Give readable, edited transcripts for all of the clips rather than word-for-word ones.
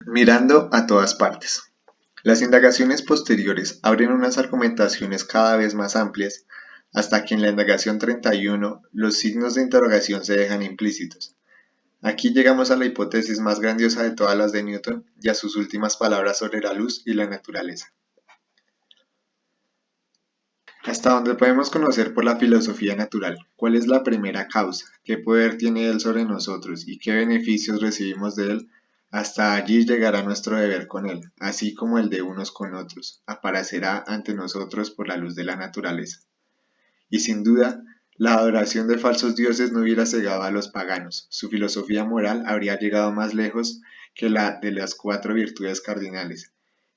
Mirando a todas partes. Las indagaciones posteriores abren unas argumentaciones cada vez más amplias, hasta que en la indagación 31 los signos de interrogación se dejan implícitos. Aquí llegamos a la hipótesis más grandiosa de todas las de Newton y a sus últimas palabras sobre la luz y la naturaleza. Hasta donde podemos conocer por la filosofía natural, ¿cuál es la primera causa? ¿Qué poder tiene él sobre nosotros y qué beneficios recibimos de él? Hasta allí llegará nuestro deber con él, así como el de unos con otros, aparecerá ante nosotros por la luz de la naturaleza. Y sin duda, la adoración de falsos dioses no hubiera cegado a los paganos, su filosofía moral habría llegado más lejos que la de las 4 virtudes cardinales,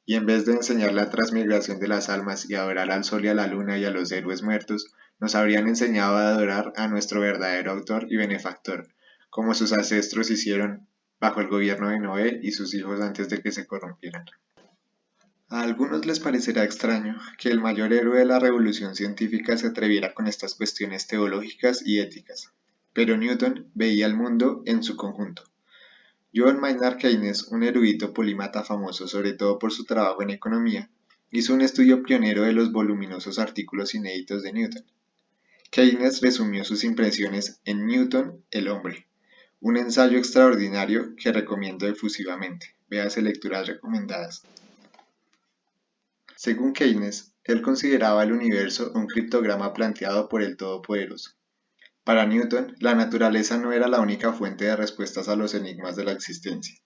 y en vez de enseñar la transmigración de las almas y adorar al sol y a la luna y a los héroes muertos, nos habrían enseñado a adorar a nuestro verdadero autor y benefactor, como sus ancestros hicieron bajo el gobierno de Noé y sus hijos antes de que se corrompieran. A algunos les parecerá extraño que el mayor héroe de la revolución científica se atreviera con estas cuestiones teológicas y éticas, pero Newton veía el mundo en su conjunto. John Maynard Keynes, un erudito polímata famoso sobre todo por su trabajo en economía, hizo un estudio pionero de los voluminosos artículos inéditos de Newton. Keynes resumió sus impresiones en Newton, el hombre, un ensayo extraordinario que recomiendo efusivamente. Véase lecturas recomendadas. Según Keynes, él consideraba el universo un criptograma planteado por el Todopoderoso. Para Newton, la naturaleza no era la única fuente de respuestas a los enigmas de la existencia.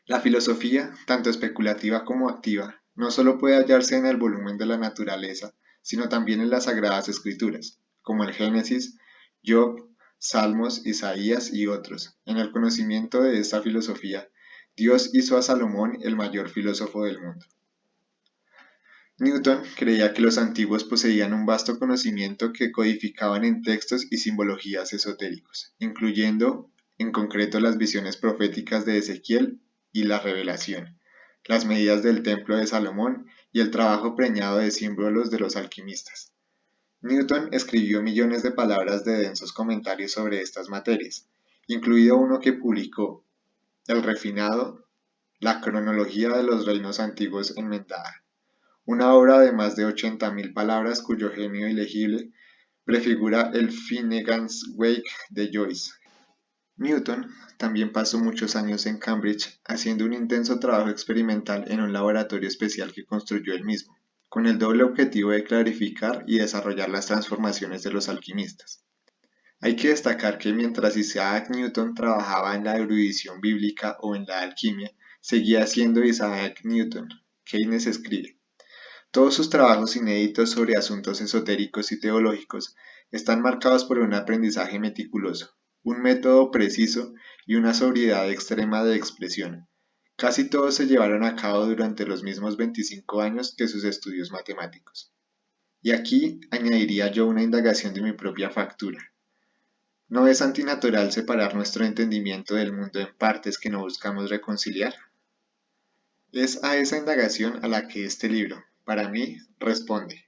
La filosofía, tanto especulativa como activa, no solo puede hallarse en el volumen de la naturaleza, sino también en las sagradas escrituras, como el Génesis, Job, Salmos, Isaías y otros. En el conocimiento de esta filosofía, Dios hizo a Salomón el mayor filósofo del mundo. Newton creía que los antiguos poseían un vasto conocimiento que codificaban en textos y simbologías esotéricos, incluyendo en concreto las visiones proféticas de Ezequiel y la Revelación, las medidas del templo de Salomón y el trabajo preñado de símbolos de los alquimistas. Newton escribió millones de palabras de densos comentarios sobre estas materias, incluido uno que publicó, El refinado, la cronología de los reinos antiguos enmendada, una obra de más de 80.000 palabras cuyo genio ilegible prefigura el Finnegans Wake de Joyce. Newton también pasó muchos años en Cambridge haciendo un intenso trabajo experimental en un laboratorio especial que construyó él mismo, con el doble objetivo de clarificar y desarrollar las transformaciones de los alquimistas. Hay que destacar que mientras Isaac Newton trabajaba en la erudición bíblica o en la alquimia, seguía siendo Isaac Newton. Keynes escribe: todos sus trabajos inéditos sobre asuntos esotéricos y teológicos están marcados por un aprendizaje meticuloso, un método preciso y una sobriedad extrema de expresión. Casi todos se llevaron a cabo durante los mismos 25 años que sus estudios matemáticos. Y aquí añadiría yo una indagación de mi propia factura. ¿No es antinatural separar nuestro entendimiento del mundo en partes que no buscamos reconciliar? Es a esa indagación a la que este libro, para mí, responde.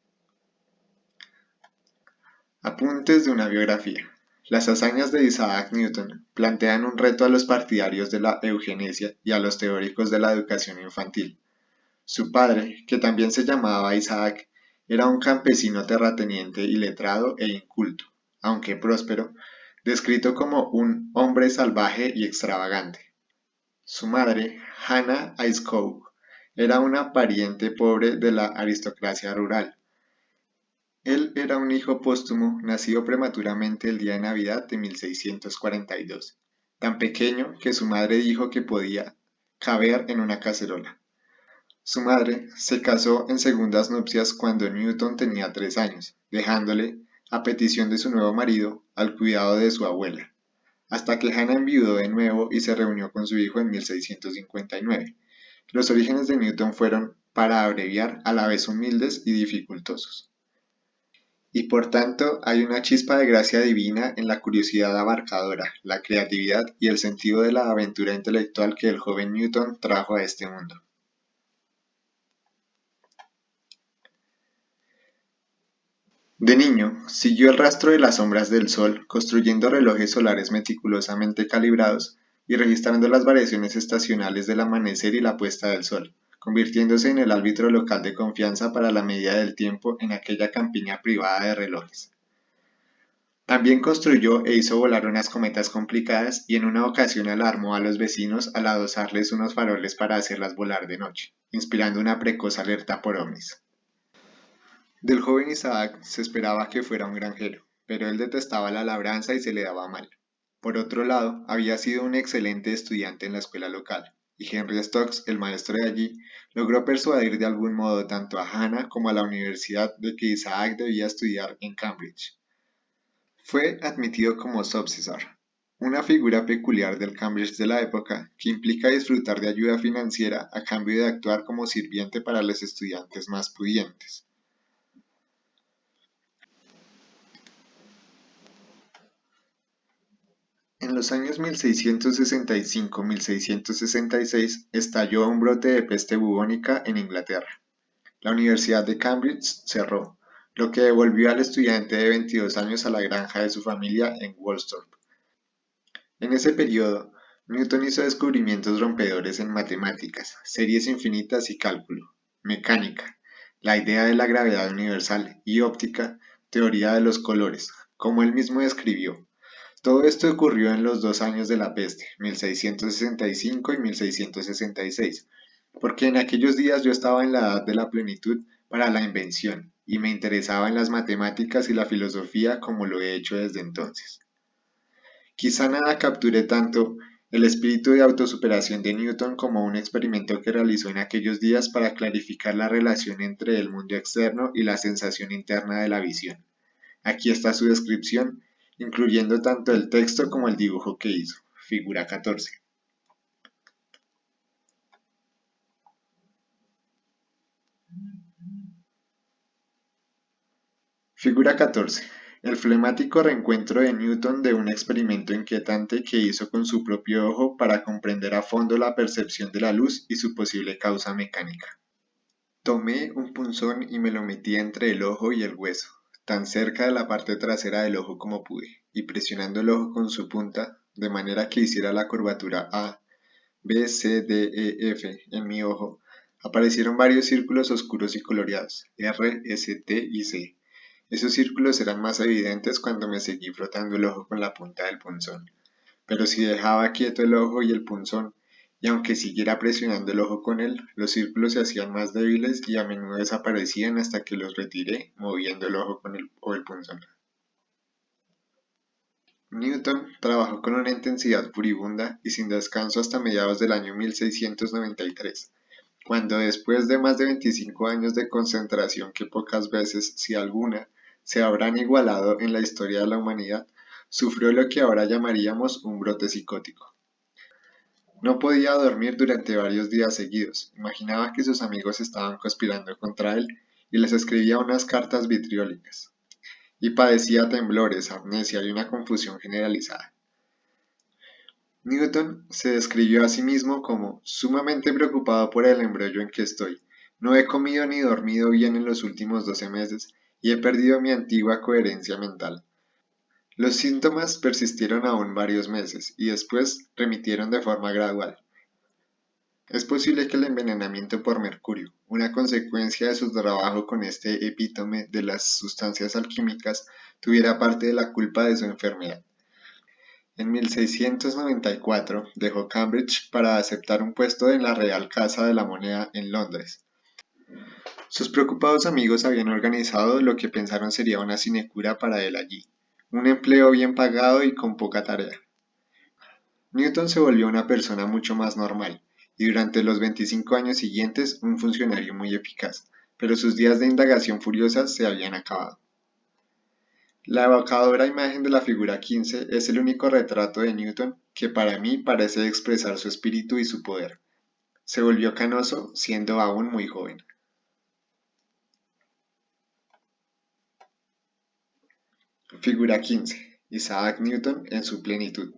Apuntes de una biografía. Las hazañas de Isaac Newton plantean un reto a los partidarios de la eugenesia y a los teóricos de la educación infantil. Su padre, que también se llamaba Isaac, era un campesino terrateniente y letrado e inculto, aunque próspero, descrito como un hombre salvaje y extravagante. Su madre, Hannah Ayscough, era una pariente pobre de la aristocracia rural. Él era un hijo póstumo nacido prematuramente el día de Navidad de 1642, tan pequeño que su madre dijo que podía caber en una cacerola. Su madre se casó en segundas nupcias cuando Newton tenía 3 años, dejándole, a petición de su nuevo marido, al cuidado de su abuela, hasta que Hannah enviudó de nuevo y se reunió con su hijo en 1659. Los orígenes de Newton fueron, para abreviar, a la vez humildes y dificultosos. Y por tanto hay una chispa de gracia divina en la curiosidad abarcadora, la creatividad y el sentido de la aventura intelectual que el joven Newton trajo a este mundo. De niño, siguió el rastro de las sombras del sol, construyendo relojes solares meticulosamente calibrados y registrando las variaciones estacionales del amanecer y la puesta del sol, convirtiéndose en el árbitro local de confianza para la medida del tiempo en aquella campiña privada de relojes. También construyó e hizo volar unas cometas complicadas y en una ocasión alarmó a los vecinos al adosarles unos faroles para hacerlas volar de noche, inspirando una precoz alerta por ovnis. Del joven Isaac se esperaba que fuera un granjero, pero él detestaba la labranza y se le daba mal. Por otro lado, había sido un excelente estudiante en la escuela local, y Henry Stokes, el maestro de allí, logró persuadir de algún modo tanto a Hannah como a la universidad de que Isaac debía estudiar en Cambridge. Fue admitido como subsessor, una figura peculiar del Cambridge de la época que implica disfrutar de ayuda financiera a cambio de actuar como sirviente para los estudiantes más pudientes. En los años 1665-1666 estalló un brote de peste bubónica en Inglaterra. La Universidad de Cambridge cerró, lo que devolvió al estudiante de 22 años a la granja de su familia en Woolsthorpe. En ese periodo, Newton hizo descubrimientos rompedores en matemáticas, series infinitas y cálculo, mecánica, la idea de la gravedad universal y óptica, teoría de los colores, como él mismo describió. Todo esto ocurrió en los 2 años de la peste, 1665 y 1666, porque en aquellos días yo estaba en la edad de la plenitud para la invención y me interesaba en las matemáticas y la filosofía como lo he hecho desde entonces. Quizá nada capture tanto el espíritu de autosuperación de Newton como un experimento que realizó en aquellos días para clarificar la relación entre el mundo externo y la sensación interna de la visión. Aquí está su descripción, incluyendo tanto el texto como el dibujo que hizo. Figura 14. Figura 14. El flemático reencuentro de Newton de un experimento inquietante que hizo con su propio ojo para comprender a fondo la percepción de la luz y su posible causa mecánica. Tomé un punzón y me lo metí entre el ojo y el hueso, tan cerca de la parte trasera del ojo como pude, y presionando el ojo con su punta, de manera que hiciera la curvatura A, B, C, D, E, F en mi ojo, aparecieron varios círculos oscuros y coloreados, R, S, T y C. Esos círculos eran más evidentes cuando me seguí frotando el ojo con la punta del punzón, pero si dejaba quieto el ojo y el punzón, y aunque siguiera presionando el ojo con él, los círculos se hacían más débiles y a menudo desaparecían hasta que los retiré, moviendo el ojo con el punzón. Newton trabajó con una intensidad furibunda y sin descanso hasta mediados del año 1693, cuando después de más de 25 años de concentración que pocas veces, si alguna, se habrán igualado en la historia de la humanidad, sufrió lo que ahora llamaríamos un brote psicótico. No podía dormir durante varios días seguidos, imaginaba que sus amigos estaban conspirando contra él y les escribía unas cartas vitriólicas, y padecía temblores, amnesia y una confusión generalizada. Newton se describió a sí mismo como sumamente preocupado por el embrollo en que estoy. No he comido ni dormido bien en los últimos 12 meses y he perdido mi antigua coherencia mental. Los síntomas persistieron aún varios meses y después remitieron de forma gradual. Es posible que el envenenamiento por mercurio, una consecuencia de su trabajo con este epítome de las sustancias alquímicas, tuviera parte de la culpa de su enfermedad. En 1694 dejó Cambridge para aceptar un puesto en la Real Casa de la Moneda en Londres. Sus preocupados amigos habían organizado lo que pensaron sería una sinecura para él allí, un empleo bien pagado y con poca tarea. Newton se volvió una persona mucho más normal, y durante los 25 años siguientes un funcionario muy eficaz, pero sus días de indagación furiosa se habían acabado. La evocadora imagen de la figura 15 es el único retrato de Newton que para mí parece expresar su espíritu y su poder. Se volvió canoso siendo aún muy joven. Figura 15. Isaac Newton en su plenitud.